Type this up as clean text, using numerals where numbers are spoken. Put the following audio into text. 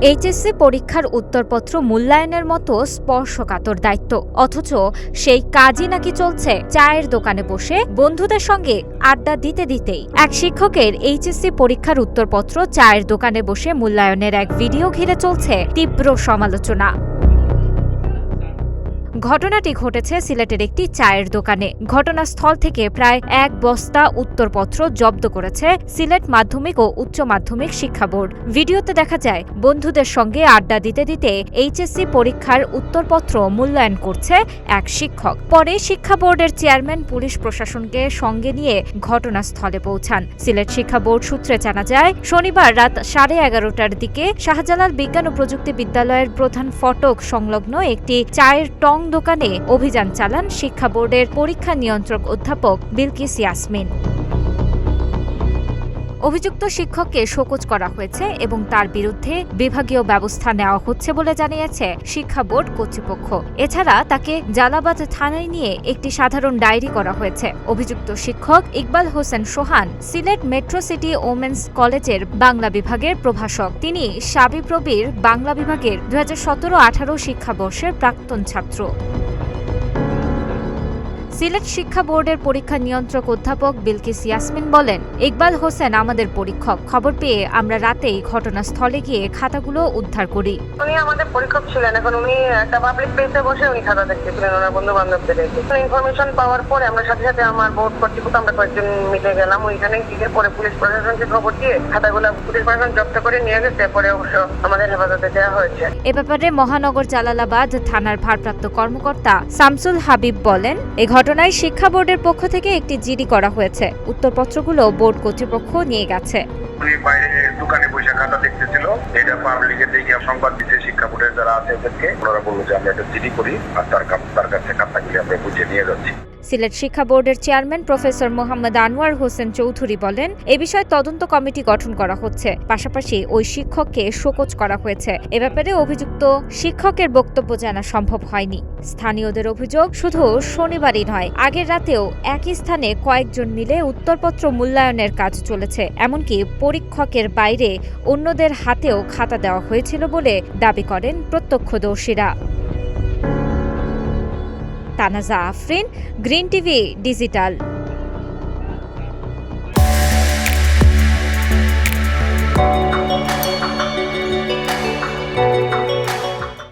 HSC পরীক্ষার উত্তরপত্র মূল্যায়নের মতো স্পর্শকাতর দায়িত্ব, অথচ সেই কাজই নাকি চলছে চায়ের দোকানে বসে বন্ধুদের সঙ্গে আড্ডা দিতে দিতেই। এক শিক্ষকের এইচএসসি পরীক্ষার উত্তরপত্র চায়ের দোকানে বসে মূল্যায়নের এক ভিডিও ঘিরে চলছে তীব্র সমালোচনা। ঘটনাটি ঘটেছে সিলেটের একটি চায়ের দোকানে। ঘটনাস্থল থেকে প্রায় ১ বস্তা উত্তরপত্র জব্দ করেছে সিলেট মাধ্যমিক ও উচ্চ মাধ্যমিক শিক্ষা বোর্ড। ভিডিওতে দেখা যায় বন্ধুদের সঙ্গে আড্ডা দিতে দিতে এইচএসসি পরীক্ষার উত্তরপত্র মূল্যায়ন করছে এক শিক্ষক। পরে শিক্ষা বোর্ডের চেয়ারম্যান পুলিশ প্রশাসনকে সঙ্গে নিয়ে ঘটনাস্থলে পৌঁছান। সিলেট শিক্ষা বোর্ড সূত্রে জানা যায়, শনিবার রাত 11:30টার দিকে শাহজালাল বিজ্ঞান ও প্রযুক্তি বিদ্যালয়ের প্রধান ফটক সংলগ্ন একটি চায়ের টং দোকানে অভিযান চালান শিক্ষা বোর্ডের পরীক্ষা নিয়ন্ত্রক অধ্যাপক বিলকিস ইয়াসমিন। অভিযুক্ত শিক্ষককে শোকজ করা হয়েছে এবং তার বিরুদ্ধে বিভাগীয় ব্যবস্থা নেওয়া হচ্ছে বলে জানিয়েছে শিক্ষা বোর্ড কর্তৃপক্ষ। এছাড়া তাকে জালালাবাদ থানায় নিয়ে একটি সাধারণ ডায়েরি করা হয়েছে। অভিযুক্ত শিক্ষক ইকবাল হোসেন সোহান সিলেট মেট্রো সিটি ওমেন্স কলেজের বাংলা বিভাগের প্রভাষক। তিনি শাবিপ্রবির বাংলা বিভাগের 2017-18 শিক্ষাবর্ষের প্রাক্তন ছাত্র। সিলেট শিক্ষা বোর্ডের পরীক্ষা নিয়ন্ত্রক অধ্যাপক বিলকিস ইয়াসমিন বলেন, ইকবাল হোসেন আমাদের পরীক্ষক। খবর পেয়ে আমরা রাতেই ঘটনাস্থলে গিয়ে খাতাগুলো উদ্ধার করি। উনি আমাদের পরীক্ষক ছিলেন, এখন উনি একটা পাবলিক প্লেসে বসে উনি খাতা দেখতেছিলেন ওনার বন্ধু বান্ধবদের। ইনফরমেশন পাওয়ার পরে আমরা সাথে সাথে আমার বোর্ড কর্তৃপক্ষ আমরা কয়েকজন মিলে গেলাম ওইখানে, গিয়ে পরে পুলিশ প্রশাসনকে খবর দিয়ে খাতাগুলো পুলিশ প্রশাসন জব্দ করে নিয়ে গেছে। পরে অবশ্য আমাদের হেফাজতে দেওয়া হয়েছে। এ ব্যাপারে মহানগর জালালাবাদ থানার ভারপ্রাপ্ত কর্মকর্তা শামসুল হাবিব বলেন, এই ঘটনায় শিক্ষা বোর্ডের পক্ষ থেকে একটি জিডি করা হয়েছে। উত্তরপত্রগুলো বোর্ড কর্তৃপক্ষ নিয়ে গেছে। উনি বাইরে দোকানে বসে খাতা দেখতেছিল, এটা পাবলিকে দেখে সংবাদ দিতে শিক্ষা বোর্ডের যারা আছে ওদেরকে, ওনারা বললো যে আমরা একটা জিডি করি আর তার কাছে খাতাগুলি আমরা বুঝে নিয়ে যাচ্ছি। সিলেট শিক্ষা বোর্ডের চেয়ারম্যান প্রফেসর মোহাম্মদ আনোয়ার হোসেন চৌধুরী বলেন, এ বিষয়ে তদন্ত কমিটি গঠন করা হচ্ছে। পাশাপাশি ওই শিক্ষককে শোকজ করা হয়েছে। এ ব্যাপারে অভিযুক্ত শিক্ষকের বক্তব্য জানা সম্ভব হয়নি। স্থানীয়দের অভিযোগ, শুধু শনিবারই নয়, আগের রাতেও একই স্থানে কয়েকজন মিলে উত্তরপত্র মূল্যায়নের কাজ চলেছে। এমনকি পরীক্ষকের বাইরে অন্যদের হাতেও খাতা দেওয়া হয়েছিল বলে দাবি করেন প্রত্যক্ষদর্শীরা। তানাজা আফরিন, গ্রিন টিভি ডিজিটাল।